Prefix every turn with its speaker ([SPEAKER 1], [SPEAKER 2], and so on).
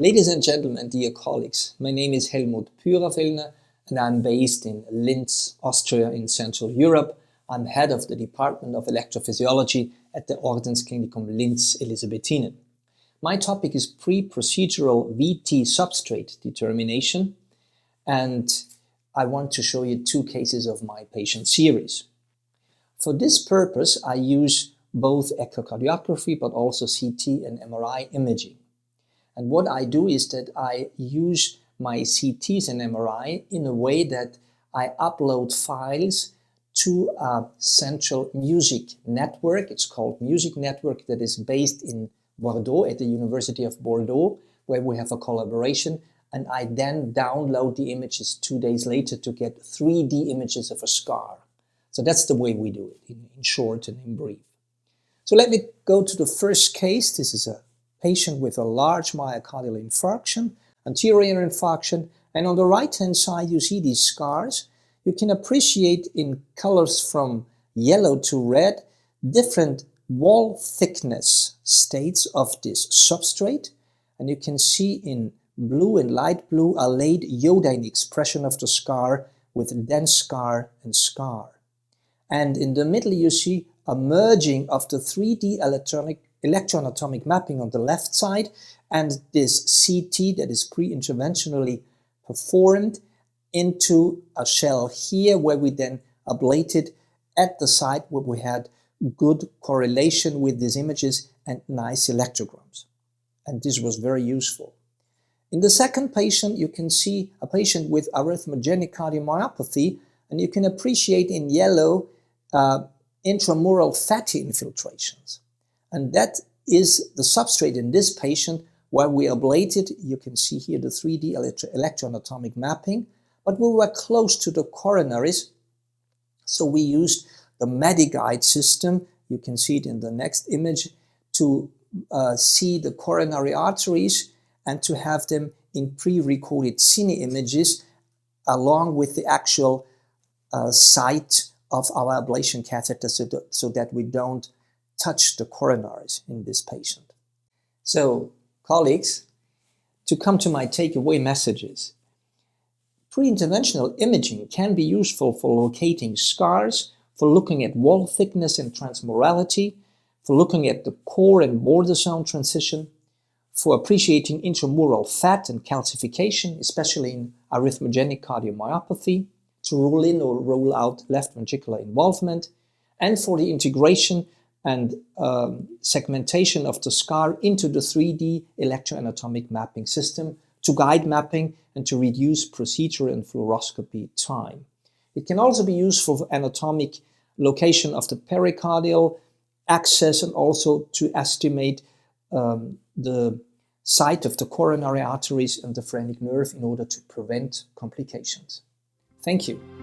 [SPEAKER 1] Ladies and gentlemen, dear colleagues, my name is Helmut Pu, and I'm based in Linz, Austria in Central Europe. I'm head of the Department of Electrophysiology at the Ordensklinikum Linz Elisabethinen. My topic is pre-procedural VT substrate determination, and I want to show you two cases of my patient series. For this purpose, I use both echocardiography but also CT and MRI imaging. And what I do is that I use my CTs and MRI in a way that I upload files to a central music network. It's called Music Network, that is based in Bordeaux at the University of Bordeaux, where we have a collaboration. And I then download the images 2 days later to get 3D images of a scar. So that's the way we do it, in short and in brief. So let me go to the first case. This is a patient with a large myocardial infarction, anterior infarction, and on the right-hand side you see these scars. You can appreciate in colors from yellow to red different wall thickness states of this substrate, and you can see in blue and light blue a late iodine expression of the scar with dense scar and scar. And in the middle you see a merging of the 3D electroanatomic mapping on the left side and this CT that is pre-interventionally performed into a shell here, where we then ablated at the site where we had good correlation with these images and nice electrograms. And this was very useful. In the second patient, you can see a patient with arrhythmogenic cardiomyopathy, and you can appreciate in yellow intramural fatty infiltrations. And that is the substrate in this patient where we ablated. You can see here the 3D electroanatomic mapping, but we were close to the coronaries, so we used the MediGuide system. You can see it in the next image to see the coronary arteries and to have them in pre-recorded cine images along with the actual site of our ablation catheter so that we don't touch the coronaries in this patient. So, colleagues, to come to my takeaway messages, pre-interventional imaging can be useful for locating scars, for looking at wall thickness and transmurality, for looking at the core and border zone transition, for appreciating intramural fat and calcification, especially in arrhythmogenic cardiomyopathy, to rule in or rule out left ventricular involvement, and for the integration and segmentation of the scar into the 3D electroanatomic mapping system to guide mapping and to reduce procedure and fluoroscopy time. It can also be useful for anatomic location of the pericardial access and also to estimate the site of the coronary arteries and the phrenic nerve in order to prevent complications. Thank you.